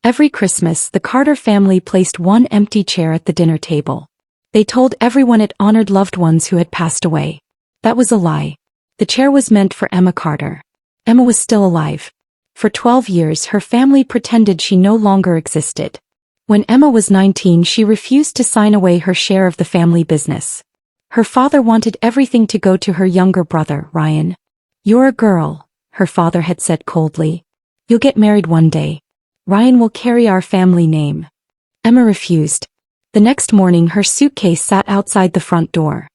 Every Christmas, the Carter family placed one empty chair at the dinner table. They told everyone it honored loved ones who had passed away. That was a lie. The chair was meant for Emma Carter. Emma was still alive. For 12 years, her family pretended she no longer existed. When Emma was 19, she refused to sign away her share of the family business. Her father wanted everything to go to her younger brother, Ryan. "You're a girl," her father had said coldly. "You'll get married one day. Ryan will carry our family name." Emma refused. The next morning, her suitcase sat outside the front door.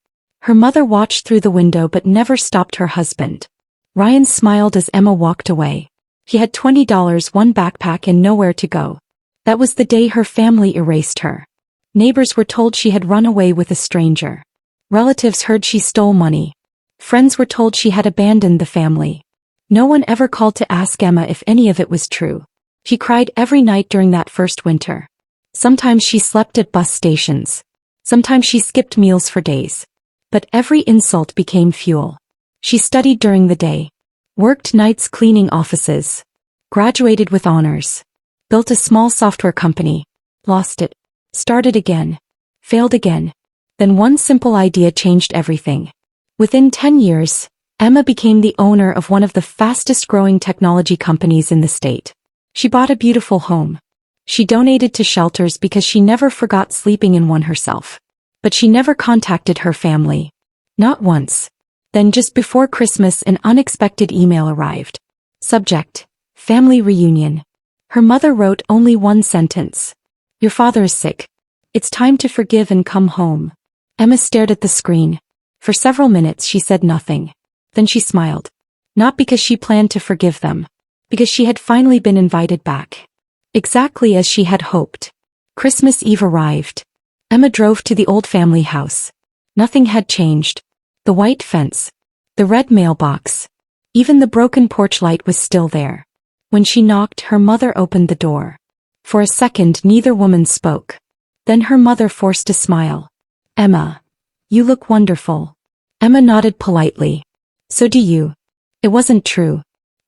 Her mother watched through the window but never stopped her husband. Ryan smiled as Emma walked away. He had $20, one backpack, and nowhere to go. That was the day her family erased her. Neighbors were told she had run away with a stranger. Relatives heard she stole money. Friends were told she had abandoned the family. No one ever called to ask Emma if any of it was true. She cried every night during that first winter. Sometimes she slept at bus stations. Sometimes she skipped meals for days. But every insult became fuel. She studied during the day, worked nights cleaning offices, graduated with honors, built a small software company, lost it, started again, failed again. Then one simple idea changed everything. Within 10 years, Emma became the owner of one of the fastest-growing technology companies in the state. She bought a beautiful home. She donated to shelters because she never forgot sleeping in one herself. But she never contacted her family. Not once. Then just before Christmas, an unexpected email arrived. Subject: Family Reunion. Her mother wrote only one sentence. "Your father is sick. It's time to forgive and come home." Emma stared at the screen. For several minutes she said nothing. Then she smiled. Not because she planned to forgive them. Because she had finally been invited back. Exactly as she had hoped. Christmas Eve arrived. Emma drove to the old family house. Nothing had changed. The white fence. The red mailbox. Even the broken porch light was still there. When she knocked, her mother opened the door. For a second, neither woman spoke. Then her mother forced a smile. "Emma, you look wonderful." Emma nodded politely. "So do you." It wasn't true.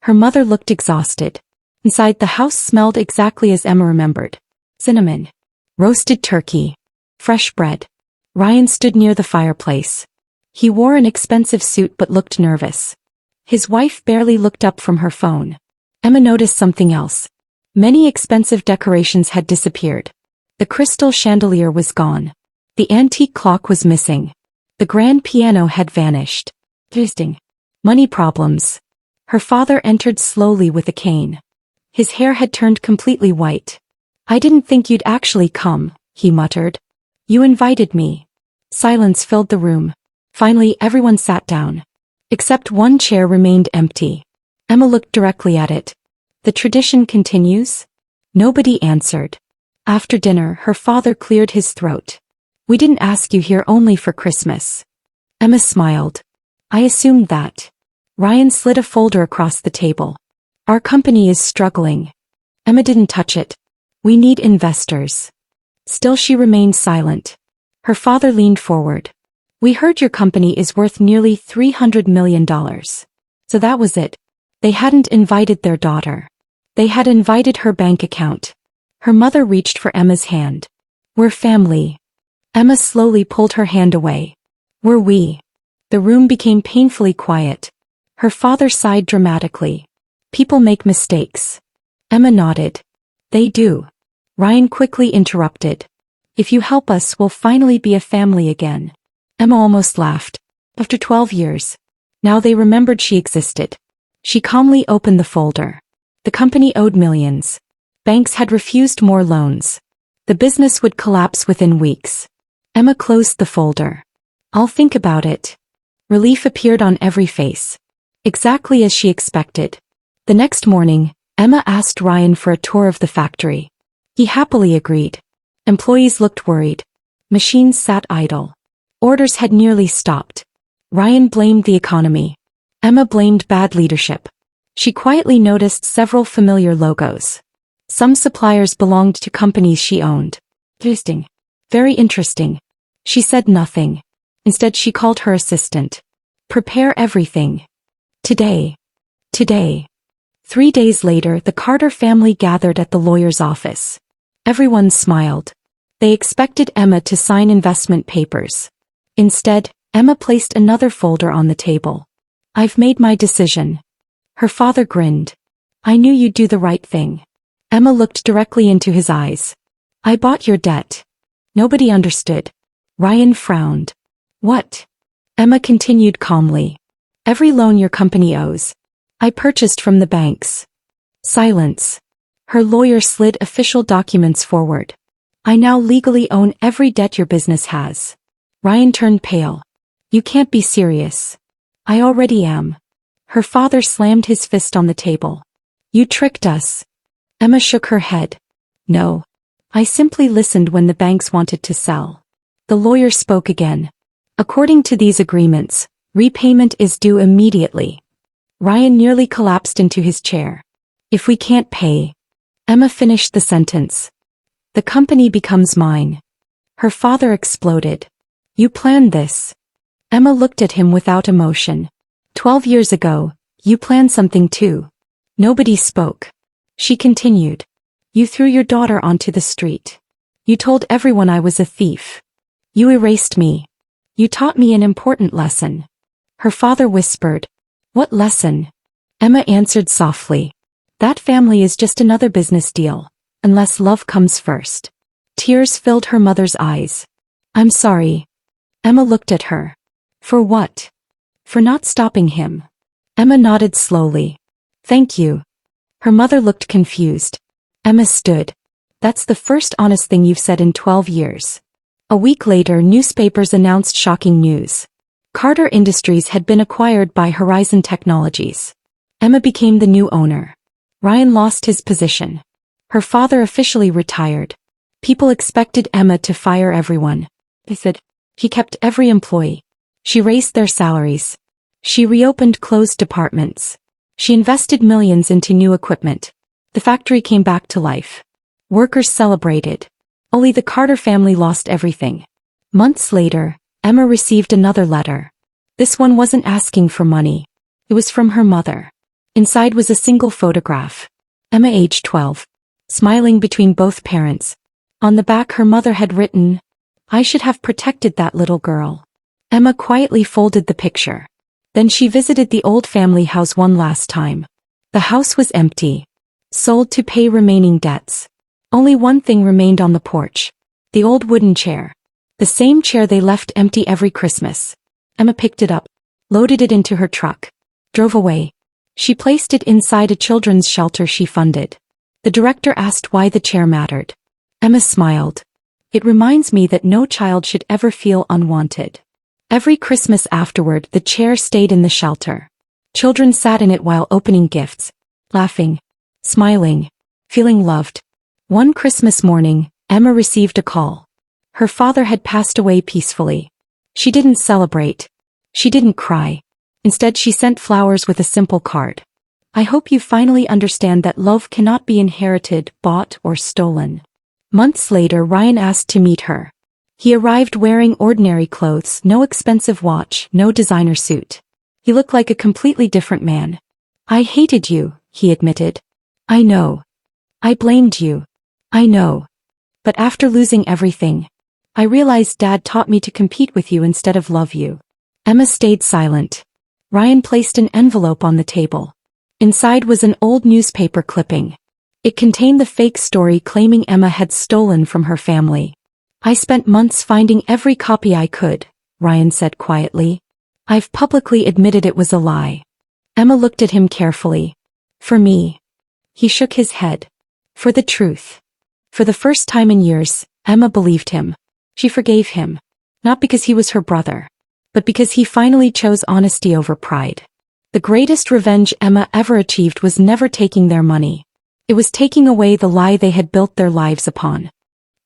Her mother looked exhausted. Inside, the house smelled exactly as Emma remembered. Cinnamon. Roasted turkey. Fresh bread. Ryan stood near the fireplace. He wore an expensive suit but looked nervous. His wife barely looked up from her phone. Emma noticed something else. Many expensive decorations had disappeared. The crystal chandelier was gone. The antique clock was missing. The grand piano had vanished. Interesting. Money problems. Her father entered slowly with a cane. His hair had turned completely white. "I didn't think you'd actually come," he muttered. "You invited me." Silence filled the room. Finally, everyone sat down. Except one chair remained empty. Emma looked directly at it. "The tradition continues?" Nobody answered. After dinner, her father cleared his throat. "We didn't ask you here only for Christmas." Emma smiled. "I assumed that." Ryan slid a folder across the table. "Our company is struggling." Emma didn't touch it. "We need investors." Still she remained silent. Her father leaned forward. "We heard your company is worth nearly $300 million. So that was it. They hadn't invited their daughter. They had invited her bank account." Her mother reached for Emma's hand. "We're family." Emma slowly pulled her hand away. "Were we?" The room became painfully quiet. Her father sighed dramatically. "People make mistakes." Emma nodded. "They do." Ryan quickly interrupted. "If you help us, we'll finally be a family again." Emma almost laughed. After 12 years. Now they remembered she existed. She calmly opened the folder. The company owed millions. Banks had refused more loans. The business would collapse within weeks. Emma closed the folder. "I'll think about it." Relief appeared on every face. Exactly as she expected. The next morning, Emma asked Ryan for a tour of the factory. He happily agreed. Employees looked worried. Machines sat idle. Orders had nearly stopped. Ryan blamed the economy. Emma blamed bad leadership. She quietly noticed several familiar logos. Some suppliers belonged to companies she owned. Interesting. Very interesting. She said nothing. Instead, she called her assistant. "Prepare everything. Today. Today." 3 days later, the Carter family gathered at the lawyer's office. Everyone smiled. They expected Emma to sign investment papers. Instead, Emma placed another folder on the table. "I've made my decision." Her father grinned. "I knew you'd do the right thing." Emma looked directly into his eyes. "I bought your debt." Nobody understood. Ryan frowned. "What?" Emma continued calmly. "Every loan your company owes. I purchased from the banks." Silence. Her lawyer slid official documents forward. "I now legally own every debt your business has." Ryan turned pale. "You can't be serious." "I already am." Her father slammed his fist on the table. "You tricked us." Emma shook her head. "No. I simply listened when the banks wanted to sell." The lawyer spoke again. "According to these agreements, repayment is due immediately." Ryan nearly collapsed into his chair. "If we can't pay..." Emma finished the sentence. "The company becomes mine." Her father exploded. "You planned this." Emma looked at him without emotion. 12 years ago, you planned something too." Nobody spoke. She continued. "You threw your daughter onto the street. You told everyone I was a thief. You erased me. You taught me an important lesson." Her father whispered. "What lesson?" Emma answered softly. "That family is just another business deal, unless love comes first." Tears filled her mother's eyes. "I'm sorry." Emma looked at her. "For what?" "For not stopping him." Emma nodded slowly. "Thank you." Her mother looked confused. Emma stood. "That's the first honest thing you've said in 12 years. A week later, newspapers announced shocking news. Carter Industries had been acquired by Horizon Technologies. Emma became the new owner. Ryan lost his position. Her father officially retired. People expected Emma to fire everyone. They said, he kept every employee. She raised their salaries. She reopened closed departments. She invested millions into new equipment. The factory came back to life. Workers celebrated. Only the Carter family lost everything. Months later, Emma received another letter. This one wasn't asking for money. It was from her mother. Inside was a single photograph. Emma, age 12, smiling between both parents. On the back her mother had written, "I should have protected that little girl." Emma quietly folded the picture. Then she visited the old family house one last time. The house was empty. Sold to pay remaining debts. Only one thing remained on the porch. The old wooden chair. The same chair they left empty every Christmas. Emma picked it up, loaded it into her truck, drove away. She placed it inside a children's shelter she funded. The director asked why the chair mattered. Emma smiled. "It reminds me that no child should ever feel unwanted." Every Christmas afterward, the chair stayed in the shelter. Children sat in it while opening gifts, laughing, smiling, feeling loved. One Christmas morning, Emma received a call. Her father had passed away peacefully. She didn't celebrate. She didn't cry. Instead, she sent flowers with a simple card. "I hope you finally understand that love cannot be inherited, bought, or stolen." Months later, Ryan asked to meet her. He arrived wearing ordinary clothes, no expensive watch, no designer suit. He looked like a completely different man. "I hated you," he admitted. "I know. I blamed you. I know. But after losing everything, I realized Dad taught me to compete with you instead of love you." Emma stayed silent. Ryan placed an envelope on the table. Inside was an old newspaper clipping. It contained the fake story claiming Emma had stolen from her family. "I spent months finding every copy I could," Ryan said quietly. "I've publicly admitted it was a lie." Emma looked at him carefully. "For me." He shook his head. "For the truth." For the first time in years, Emma believed him. She forgave him. Not because he was her brother, but because he finally chose honesty over pride. The greatest revenge Emma ever achieved was never taking their money. It was taking away the lie they had built their lives upon.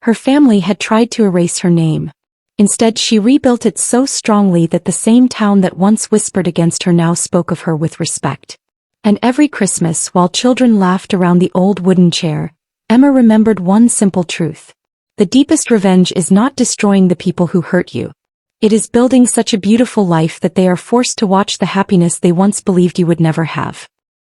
Her family had tried to erase her name. Instead, she rebuilt it so strongly that the same town that once whispered against her now spoke of her with respect. And every Christmas, while children laughed around the old wooden chair, Emma remembered one simple truth. The deepest revenge is not destroying the people who hurt you. It is building such a beautiful life that they are forced to watch the happiness they once believed you would never have.